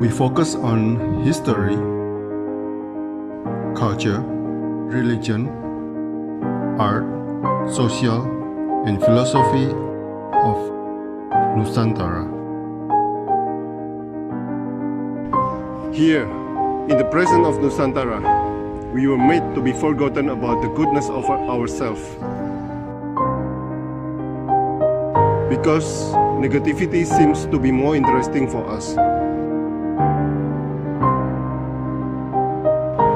We focus on history, culture, religion, art, social, and philosophy of Nusantara. Here, in the presence of Nusantara, we were made to be forgotten about the goodness of ourselves. Because negativity seems to be more interesting for us.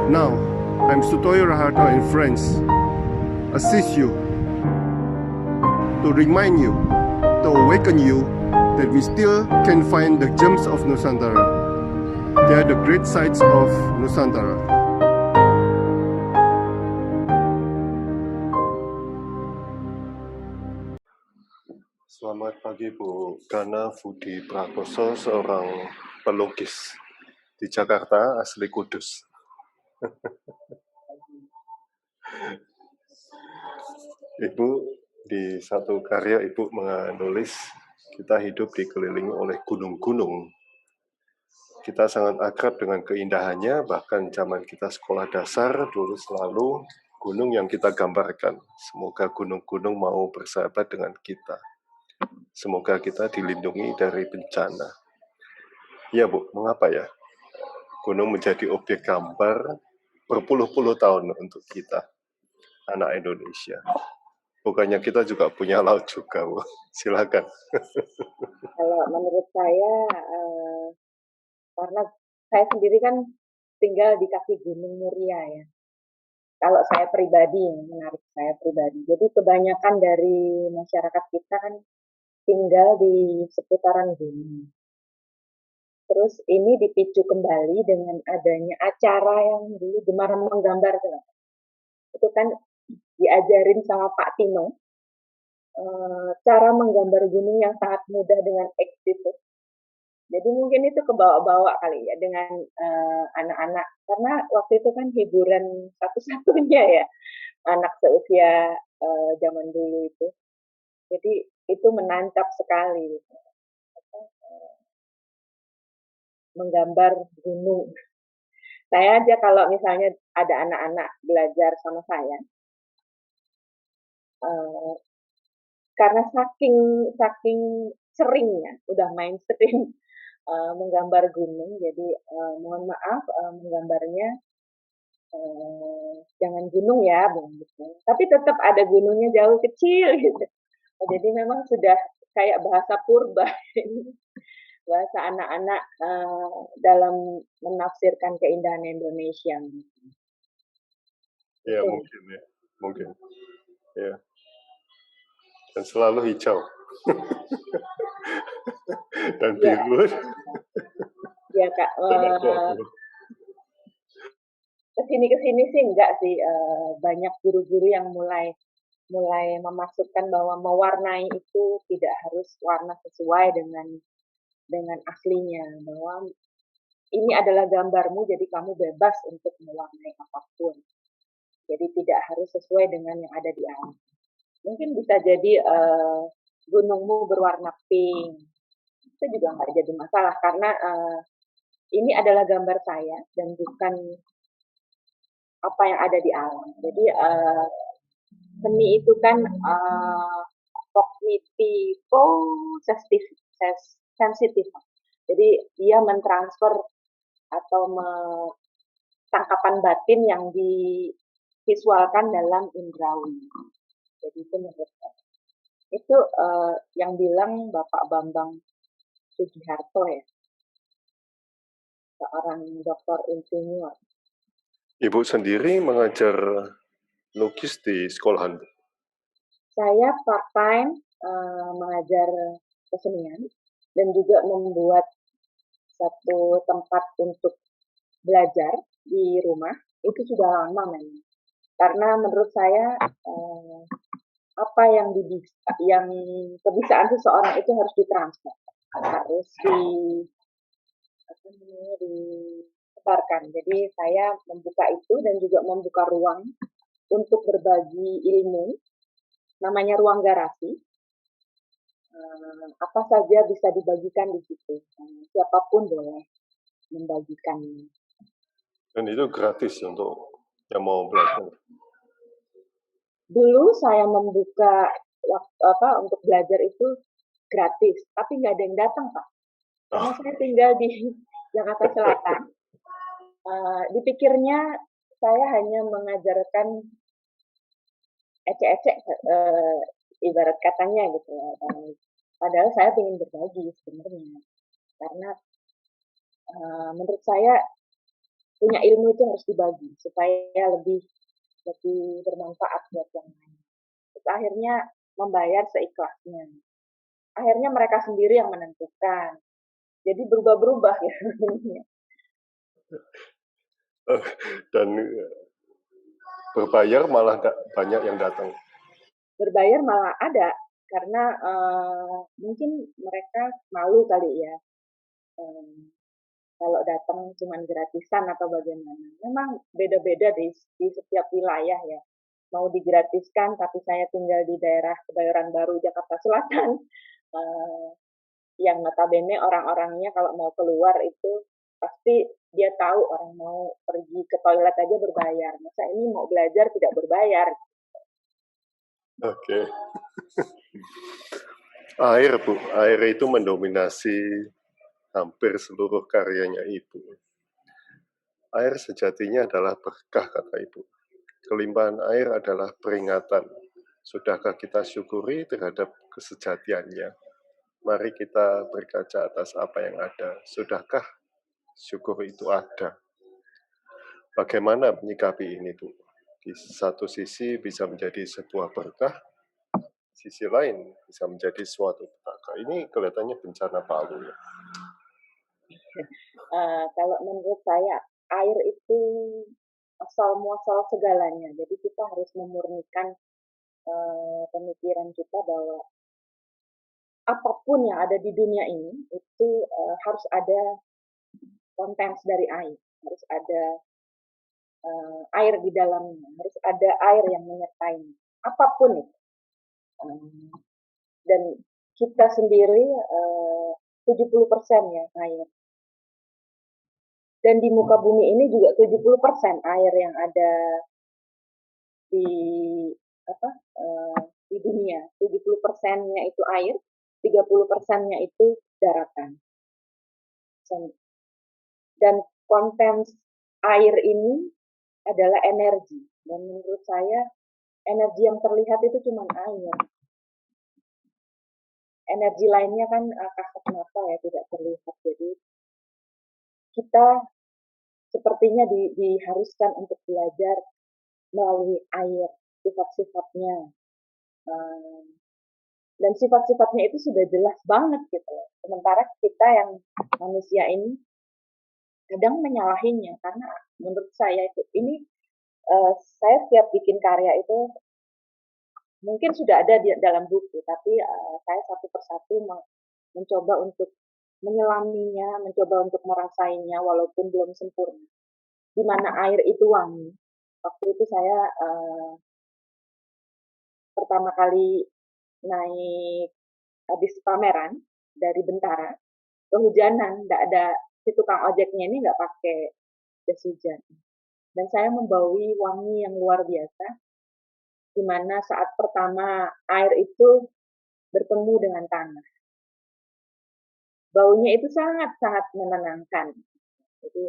Now, I'm Sutoyo Raharto and friends, assist you, to remind you, to awaken you that we still can find the gems of Nusantara. They are the great sights of Nusantara. Selamat pagi Bu Gana Budi Prakoso, seorang pelukis di Jakarta, asli Kudus. Ibu, di satu karya Ibu menulis, kita hidup dikelilingi oleh gunung-gunung. Kita sangat akrab dengan keindahannya, bahkan zaman kita sekolah dasar dulu selalu gunung yang kita gambarkan. Semoga gunung-gunung mau bersahabat dengan kita. Semoga kita dilindungi dari bencana. Ya Bu, mengapa ya gunung menjadi objek gambar berpuluh-puluh tahun untuk kita, anak Indonesia? Bukannya kita juga punya laut juga, Bu. Silakan. Kalau menurut saya, karena saya sendiri kan tinggal di kaki Gunung Muria ya. Kalau saya pribadi, menarik saya pribadi. Jadi kebanyakan dari masyarakat kita kan tinggal di seputaran gunung. Terus ini dipicu kembali dengan adanya acara yang dulu Gemar Menggambar tuh. Itu kan diajarin sama Pak Tino, cara menggambar gunung yang sangat mudah dengan X itu. Jadi mungkin itu kebawa-bawa kali ya dengan anak-anak, karena waktu itu kan hiburan satu-satunya ya anak seusia zaman dulu itu. Jadi itu menancap sekali menggambar gunung. Saya aja kalau misalnya ada anak-anak belajar sama saya, karena saking seringnya udah mainstream menggambar gunung, jadi mohon maaf menggambarnya jangan gunung ya, gitu. Tapi tetap ada gunungnya jauh kecil gitu. Jadi memang sudah kayak bahasa purba, bahasa anak-anak dalam menafsirkan keindahan Indonesia. Ya, mungkin. Ya. Dan selalu hijau. Dan biru. Ya Kak. Kesini sih enggak sih, banyak guru-guru yang mulai memasukkan bahwa mewarnai itu tidak harus warna sesuai dengan aslinya, bahwa ini adalah gambarmu jadi kamu bebas untuk mewarnai apapun. Jadi tidak harus sesuai dengan yang ada di alam. Mungkin bisa jadi gunungmu berwarna pink, itu juga nggak jadi masalah karena ini adalah gambar saya dan bukan apa yang ada di alam. Jadi seni itu kan kognitivo sensitif. Jadi dia mentransfer atau tangkapan batin yang divisualkan dalam indrawi. Jadi itu menurut saya. Itu yang bilang Bapak Bambang Sugiharto ya, seorang doktor insinyur. Ibu sendiri mengajar lukis di sekolahan? Saya part-time mengajar kesenian dan juga membuat satu tempat untuk belajar di rumah. Itu sudah lama memang. Karena menurut saya apa yang kebiasaan seseorang itu harus ditransfer, harus disebarkan. Jadi saya membuka itu dan juga membuka ruang untuk berbagi ilmu, namanya ruang garasi. Apa saja bisa dibagikan di situ, siapapun boleh. membagikannya. Dan itu gratis untuk yang mau belajar. Dulu saya membuka untuk belajar itu gratis, tapi nggak ada yang datang, Pak. Karena saya tinggal di Jakarta Selatan. Dipikirnya saya hanya mengajarkan ecek-ecek, ibarat katanya gitu ya. Padahal saya ingin berbagi sebenarnya. Karena menurut saya punya ilmu itu harus dibagi supaya lebih bermanfaat buat yang lain. Terus akhirnya membayar seikhlasnya. Akhirnya mereka sendiri yang menentukan. Jadi berubah-berubah ya. Dan berbayar malah banyak yang datang. Berbayar malah ada karena mungkin mereka malu kali ya. Kalau datang cuma gratisan atau bagaimana. Memang beda-beda di setiap wilayah ya. Mau digratiskan, tapi saya tinggal di daerah Kebayoran Baru, Jakarta Selatan. Yang notabene orang-orangnya kalau mau keluar itu pasti dia tahu orang mau pergi ke toilet aja berbayar. Masa ini mau belajar tidak berbayar? Oke. Air, Bu. Air itu mendominasi hampir seluruh karyanya Ibu. Air sejatinya adalah berkah, kata Ibu. Kelimpahan air adalah peringatan. Sudahkah kita syukuri terhadap kesejatiannya? Mari kita berkaca atas apa yang ada. Sudahkah syukur itu ada? Bagaimana menyikapi ini, Bu? Di satu sisi bisa menjadi sebuah berkah, sisi lain bisa menjadi suatu petaka. Ini kelihatannya bencana Palu ya. Kalau menurut saya air itu asal muasal segalanya. Jadi kita harus memurnikan pemikiran kita bahwa apapun yang ada di dunia ini itu harus ada kontens dari air, harus ada air di dalamnya, harus ada air yang menyertainya. Apapun itu. Dan kita sendiri 70% ya air. Dan di muka bumi ini juga 70% air yang ada di di dunia. 70%-nya itu air, 30%-nya itu daratan. Dan konten air ini adalah energi. Dan menurut saya energi yang terlihat itu cuma air. Energi lainnya kan kasat mata ya, tidak terlihat. Jadi kita sepertinya diharuskan untuk belajar melalui air, sifat-sifatnya. Dan sifat-sifatnya itu sudah jelas banget gitu. Sementara kita yang manusia ini kadang menyalahinya karena menurut saya itu ini saya setiap bikin karya itu mungkin sudah ada di dalam buku, tapi saya satu persatu mencoba untuk menyelaminya, mencoba untuk merasainya walaupun belum sempurna. Di mana air itu wangi. Waktu itu saya pertama kali naik habis pameran dari Bentara, kehujanan, nggak ada si tukang ojeknya ini nggak pakai jas hujan. Dan saya membawi wangi yang luar biasa, di mana saat pertama air itu bertemu dengan tanah. Baunya itu sangat-sangat menenangkan. Jadi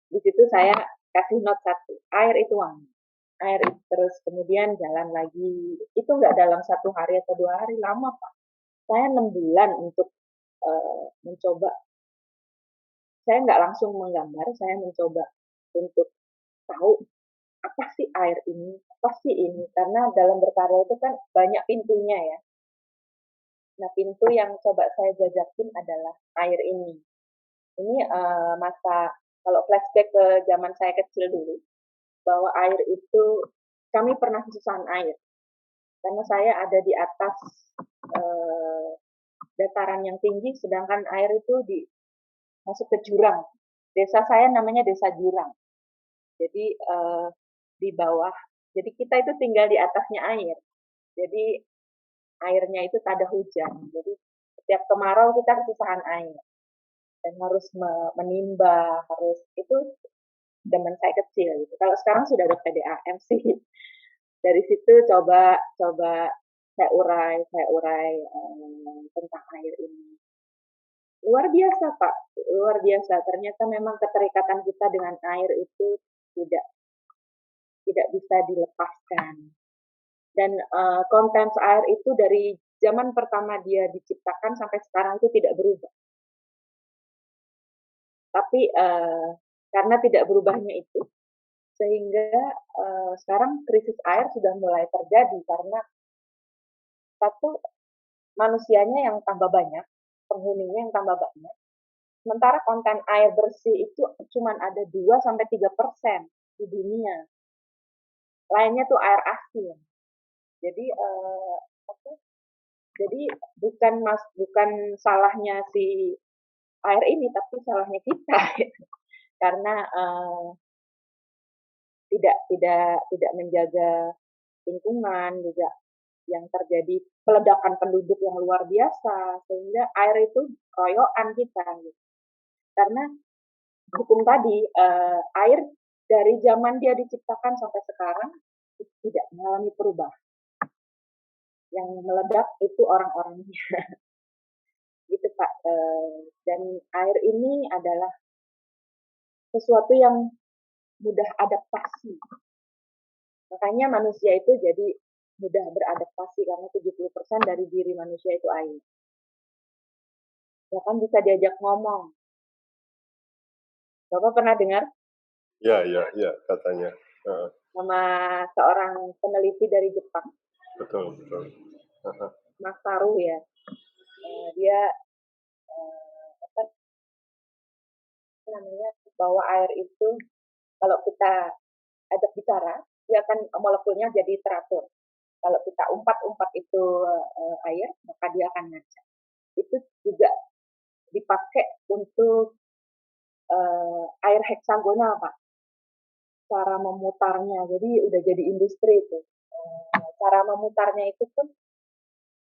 di situ saya kasih note satu, air itu wangi. Air itu terus kemudian jalan lagi. Itu nggak dalam 1 hari atau 2 hari, lama Pak. Saya 6 bulan untuk mencoba. Saya nggak langsung menggambar, saya mencoba untuk tahu apa sih air ini, apa sih ini. Karena dalam berkarya itu kan banyak pintunya ya. Nah, pintu yang coba saya jajakin adalah air ini. Ini masa, kalau flashback ke zaman saya kecil dulu, bahwa air itu, kami pernah kesusahan air. Karena saya ada di atas dataran yang tinggi, sedangkan air itu masuk ke jurang. Desa saya namanya desa jurang. Jadi di bawah, jadi kita itu tinggal di atasnya air. Jadi airnya itu tak ada hujan. Jadi setiap kemarau kita kesusahan air. dan harus menimba, harus itu zaman saya kecil gitu. Kalau sekarang sudah ada PDAM sih. Dari situ coba coba saya urai tentang air ini. Luar biasa Pak, luar biasa. Ternyata memang keterikatan kita dengan air itu tidak tidak bisa dilepaskan. Dan konten air itu dari zaman pertama dia diciptakan sampai sekarang itu tidak berubah. Tapi karena tidak berubahnya itu, sehingga sekarang krisis air sudah mulai terjadi karena satu, manusianya yang tambah banyak, penghuninya yang tambah banyak, sementara konten air bersih itu cuma ada 2-3% di dunia. Lainnya tuh air asin. Jadi jadi bukan salahnya si air ini, tapi salahnya kita karena tidak menjaga lingkungan, juga yang terjadi peledakan penduduk yang luar biasa, sehingga air itu royokan kita gitu. Karena hukum tadi, air dari zaman dia diciptakan sampai sekarang tidak mengalami perubahan. Yang meledak itu orang-orangnya. Gitu Pak. Dan air ini adalah sesuatu yang mudah adaptasi. Makanya manusia itu jadi mudah beradaptasi karena 70% dari diri manusia itu air. Bahkan bisa diajak ngomong. Bapak pernah dengar Ya, katanya. sama seorang peneliti dari Jepang, Betul. Masaru ya. Dia apa namanya, bahwa air itu kalau kita ajak bicara, dia akan molekulnya jadi teratur. Kalau kita umpat-umpat itu air, maka dia akan ngaca. Itu juga dipakai untuk air heksagonal, Pak. Cara memutarnya, jadi udah jadi industri itu. Cara memutarnya itu pun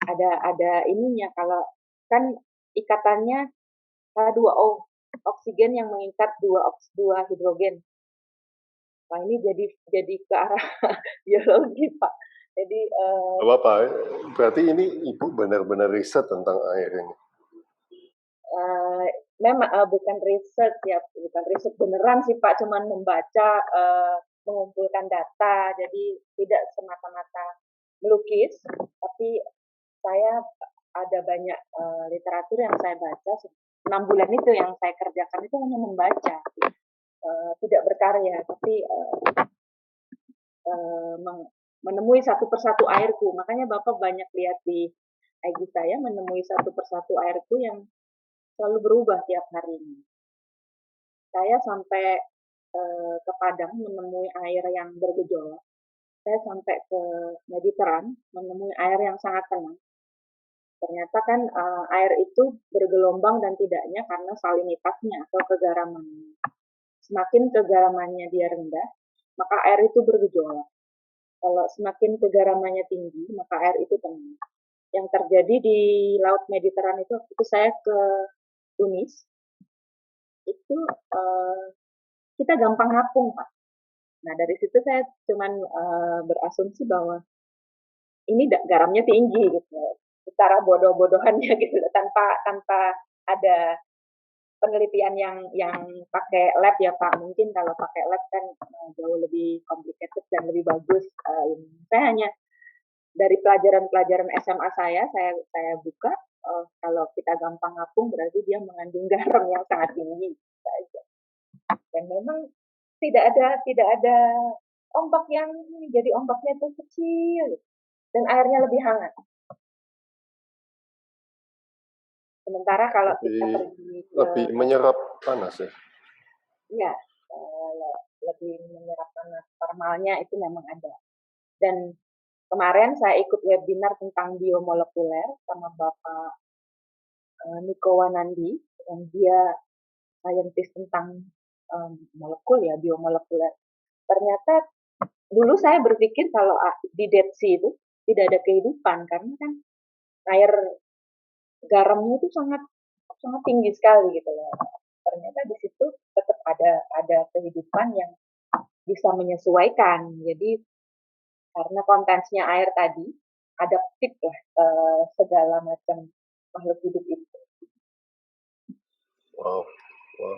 ada ininya, kalau kan ikatannya H2O, oksigen yang mengikat dua hidrogen. Nah ini jadi ke arah biologi Pak. Jadi Apa? Berarti ini Ibu benar-benar riset tentang air ini. memang bukan riset ya, bukan riset beneran sih Pak, cuman membaca, mengumpulkan data, jadi tidak semata-mata melukis, tapi saya ada banyak literatur yang saya baca. 6 bulan itu yang saya kerjakan itu hanya membaca, tidak berkarya, tapi menemui satu persatu airku. Makanya Bapak banyak lihat di IG saya menemui satu persatu airku yang selalu berubah tiap harinya. Saya sampai ke Padang menemui air yang bergejolak. Saya sampai ke Mediteran menemui air yang sangat tenang. Ternyata kan air itu bergelombang dan tidaknya karena salinitasnya atau kegaramannya. Semakin kegaramannya dia rendah, maka air itu bergejolak. Kalau semakin kegaramannya tinggi, maka air itu tenang. Yang terjadi di Laut Mediteran itu saya ke Tunis, itu kita gampang ngapung, Pak. Nah, dari situ saya cuman berasumsi bahwa ini garamnya tinggi gitu. Secara bodoh-bodohannya gitu, tanpa ada penelitian yang pakai lab ya Pak. Mungkin kalau pakai lab kan jauh lebih complicated dan lebih bagus. Saya hanya dari pelajaran-pelajaran SMA saya buka, kalau kita gampang ngapung berarti dia mengandung garam yang sangat tinggi. Dan memang tidak ada ombak yang jadi ombaknya itu kecil dan airnya lebih hangat. Sementara kalau kita pergi lebih menyerap panas ya. Iya, lebih menyerap panas. Termalnya itu memang ada. Dan kemarin saya ikut webinar tentang biomolekuler sama Bapak Niko Wanandi, yang dia saintis tentang molekul ya, biomolekuler. Ternyata dulu saya berpikir kalau di Dead Sea itu tidak ada kehidupan, karena kan air garamnya itu sangat sangat tinggi sekali gitu loh. Ternyata di situ tetap ada kehidupan yang bisa menyesuaikan. Jadi karena kontennya air tadi, adaptif lah segala macam makhluk hidup itu. Wow, wow.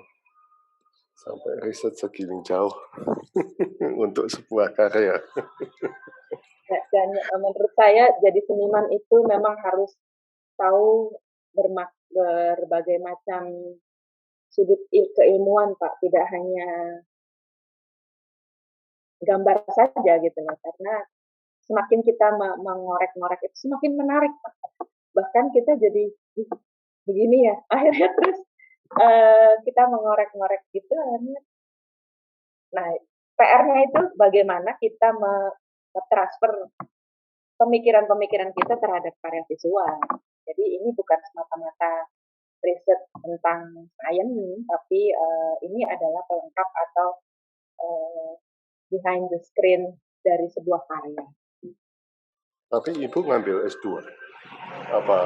Sampai riset segini jauh untuk sebuah karya. Dan menurut saya jadi seniman itu memang harus tahu berbagai macam sudut keilmuan Pak, tidak hanya gambar saja gitu loh, karena semakin kita mengorek-ngorek itu semakin menarik Pak. Bahkan kita jadi begini ya, akhirnya terus kita mengorek-ngorek gitu akhirnya. Nah, PR-nya itu bagaimana kita transfer pemikiran-pemikiran kita terhadap karya visual. Jadi ini bukan semata-mata riset tentang sains, tapi ini adalah pelengkap atau behind the screen dari sebuah karya. Tapi Ibu ngambil S2? Apa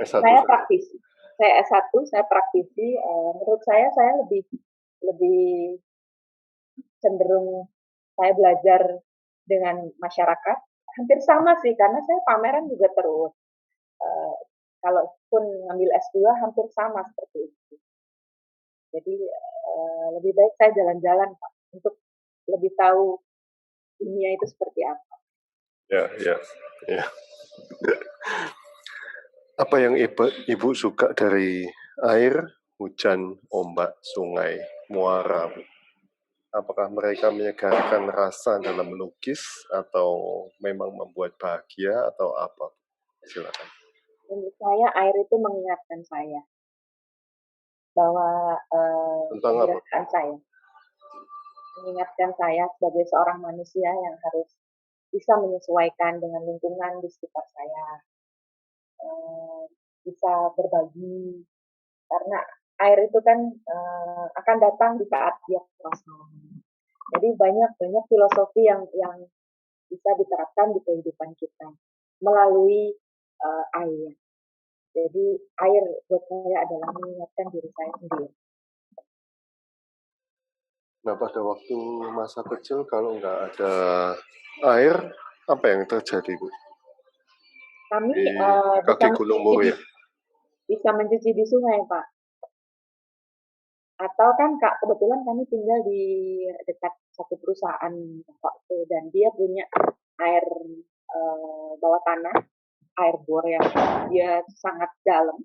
S1? Saya praktisi. Saya S1, saya praktisi. Menurut saya lebih cenderung saya belajar dengan masyarakat. Hampir sama sih, karena saya pameran juga terus. Kalaupun ngambil S2 hampir sama seperti itu. Jadi lebih baik saya jalan-jalan Pak, untuk lebih tahu dunia itu seperti apa. Ya. Apa yang Ibu suka dari air, hujan, ombak, sungai, muara? Apakah mereka menyegarkan rasa dalam melukis atau memang membuat bahagia atau apa? Silakan. Menurut saya air itu mengingatkan saya bahwa Tentang apa? keberadaan saya, mengingatkan saya sebagai seorang manusia yang harus bisa menyesuaikan dengan lingkungan di sekitar saya, bisa berbagi, karena air itu kan akan datang di saat dia kosong. Jadi banyak filosofi yang bisa diterapkan di kehidupan kita melalui air. Jadi air buat saya adalah mengingatkan diri saya sendiri. Nah, pada waktu masa kecil kalau nggak ada air, apa yang terjadi, Bu? Kami Di kaki Gunung Muria. bisa mencuci di sungai, Pak. Atau kan Kak, kebetulan kami tinggal di dekat satu perusahaan waktu dan dia punya air bawah tanah, air bor yang dia sangat dalam,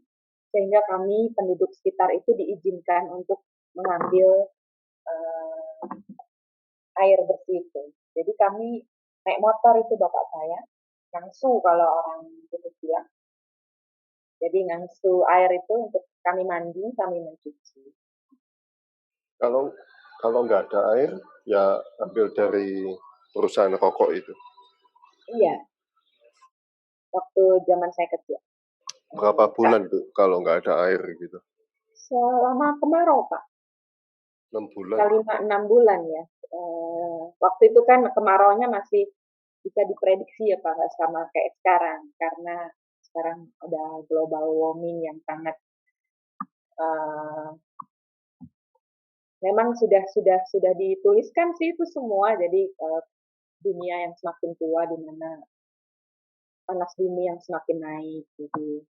sehingga kami penduduk sekitar itu diizinkan untuk mengambil air bersih itu. Jadi kami naik motor itu bapak saya, ngangsu kalau orang itu bilang. Jadi ngangsu air itu untuk kami mandi, kami mencuci. Kalau nggak ada air, ya ambil dari perusahaan rokok itu. Iya, waktu zaman saya kecil. Berapa bulan, Bu, kalau nggak ada air gitu? Selama kemarau, Pak. 6 bulan. Kali 6 bulan ya. Waktu itu kan kemaraunya masih bisa diprediksi ya Pak, nggak sama kayak sekarang. Karena sekarang udah global warming yang sangat memang sudah dituliskan sih itu semua. Jadi dunia yang semakin tua di mana panas bumi yang semakin naik. Jadi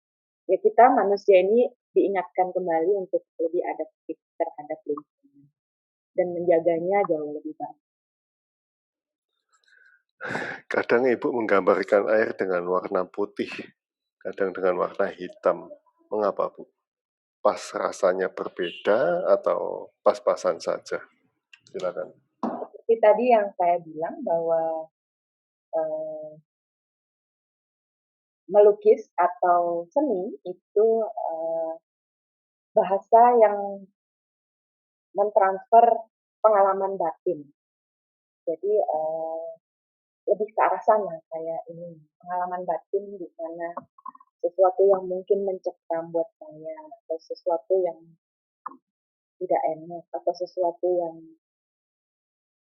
ya kita manusia ini diingatkan kembali untuk lebih adaptif terhadap lingkungan dan menjaganya jauh lebih baik. Kadang Ibu menggambarkan air dengan warna putih, kadang dengan warna hitam. Mengapa, Bu? Pas rasanya berbeda atau pas-pasan saja? Silakan. Seperti tadi yang saya bilang bahwa melukis atau seni itu bahasa yang mentransfer pengalaman batin. Jadi lebih ke arah sana saya ini pengalaman batin di mana sesuatu yang mungkin mencekam buat saya atau sesuatu yang tidak enak atau sesuatu yang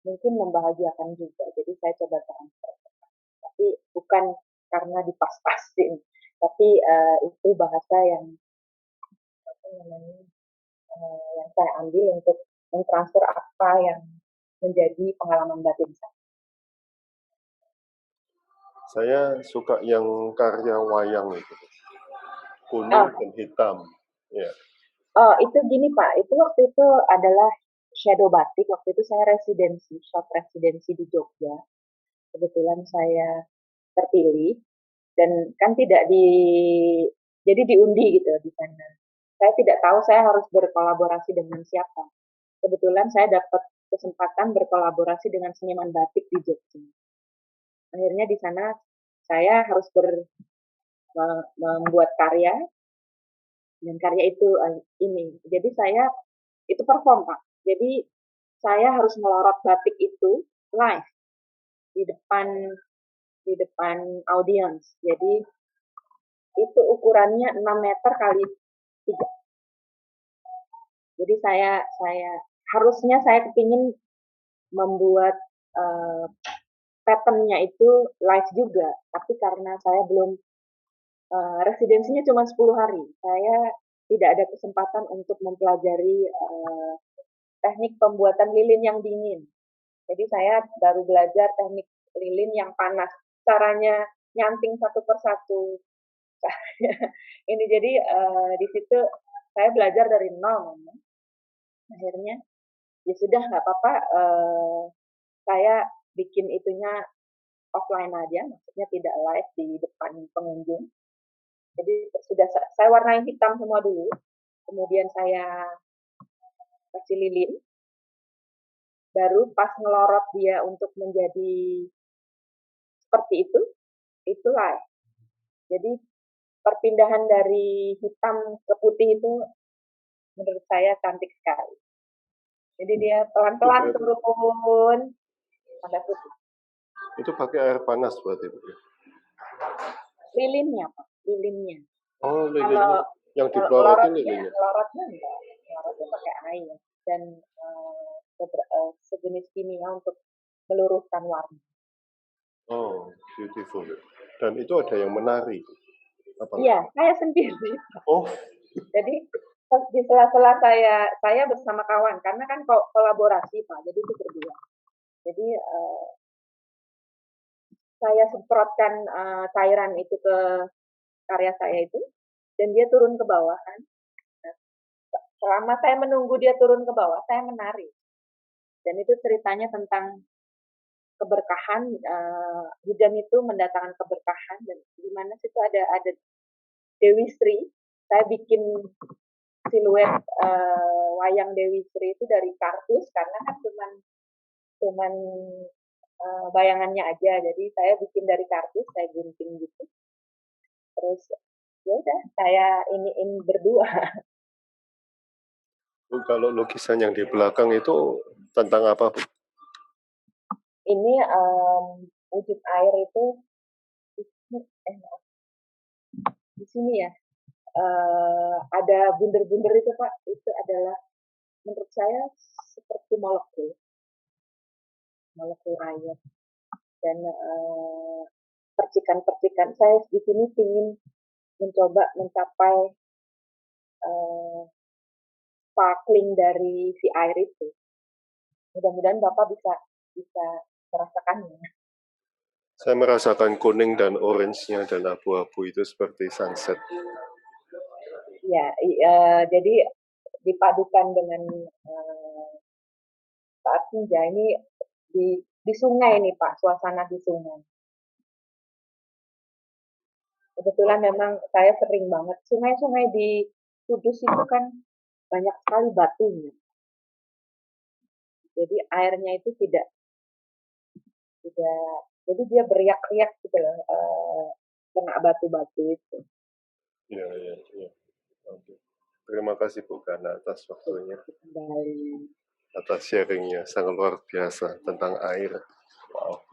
mungkin membahagiakan juga. Jadi saya coba transfer. Tapi bukan karena dipas-pasin, tapi itu bahasa yang namanya, yang saya ambil untuk mentransfer apa yang menjadi pengalaman batin saya. Saya suka yang karya wayang itu, kuning dan hitam. Ya. Itu gini Pak, itu waktu itu adalah shadow batik. Waktu itu saya short residensi di Jogja. Kebetulan saya terpilih dan kan jadi diundi gitu di sana. Saya tidak tahu saya harus berkolaborasi dengan siapa. Kebetulan saya dapat kesempatan berkolaborasi dengan seniman batik di Jogja. Akhirnya di sana saya harus membuat karya, dan karya itu ini. Jadi saya itu perform Pak. Jadi saya harus melorot batik itu live di depan audiens. Jadi itu ukurannya 6 meter kali 3. Jadi saya harusnya saya kepingin membuat patternnya itu live juga, tapi karena saya belum residensinya cuma 10 hari, saya tidak ada kesempatan untuk mempelajari teknik pembuatan lilin yang dingin. Jadi saya baru belajar teknik lilin yang panas, caranya nyanting satu persatu. Ini jadi di situ saya belajar dari nol. Akhirnya ya sudah nggak apa-apa, saya bikin itunya offline aja, maksudnya tidak live di depan pengunjung. Jadi sudah saya warnai hitam semua dulu, kemudian saya kasih lilin, baru pas ngelorot dia untuk menjadi seperti itu live. Jadi perpindahan dari hitam ke putih itu menurut saya cantik sekali. Jadi dia pelan-pelan turun sampai putih. Itu pakai air panas berarti Bu? Lilinnya Pak, lilinnya. Oh, lilinnya. Yang dipelorotin lilinnya? Pelorotnya enggak. Pelorotnya pakai air dan sejenis kimia untuk meluruskan warna. Oh, beautiful. Dan itu ada yang menari? Iya, saya sendiri. Oh. Jadi di sela-sela saya bersama kawan, karena kan kolaborasi Pak, jadi itu berdua. Jadi saya semprotkan cairan itu ke karya saya itu, dan dia turun ke bawah kan. Nah, selama saya menunggu dia turun ke bawah, saya menari. Dan itu ceritanya tentang keberkahan, hujan itu mendatangkan keberkahan, dan di mana situ ada Dewi Sri. Saya bikin siluet wayang Dewi Sri itu dari kardus, karena kan cuman bayangannya aja. Jadi saya bikin dari kardus, saya gunting gitu. Terus ya udah saya iniin berdua. Kalau lukisan yang di belakang itu tentang apa Bu? Ini wujud air itu di sini ya. Ada bunder-bunder itu Pak, itu adalah menurut saya seperti molekul air, dan percikan-percikan. Saya di sini ingin mencoba mencapai sparkling dari si air itu. Mudah-mudahan Bapak bisa merasakannya. Saya merasakan kuning dan orange-nya dan abu-abu itu seperti sunset. Ya, jadi dipadukan dengan saat senja ini di sungai nih Pak, suasana di sungai. Kebetulan memang saya sering banget, sungai-sungai di Kudus itu kan banyak sekali batunya. Jadi airnya itu tidak, jadi dia beriak-riak gitu loh, kena batu-batu itu. Iya. Oke. Terima kasih Bu Gana atas waktunya. Kembali. Atas sharingnya, sangat luar biasa tentang air. Wow.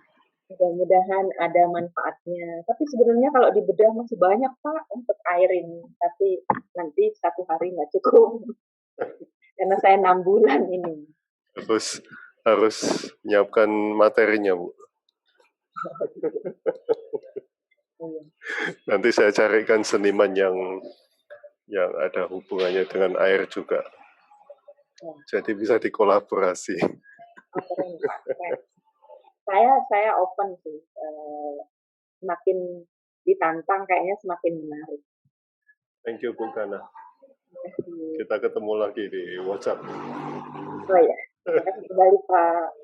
Mudah-mudahan ada manfaatnya. Tapi sebenarnya kalau dibedah masih banyak Pak untuk air ini. Tapi nanti satu hari nggak cukup. Karena saya 6 bulan ini. Harus menyiapkan materinya Bu. Nanti saya carikan seniman yang ada hubungannya dengan air juga. Ya, Jadi bisa dikolaborasi. keren, Pak. Keren. Saya open sih. Semakin ditantang kayaknya semakin menarik. Thank you, Bu Gana. Terima kasih. Kita ketemu lagi di WhatsApp. Oh ya, terima kasih kembali Pak.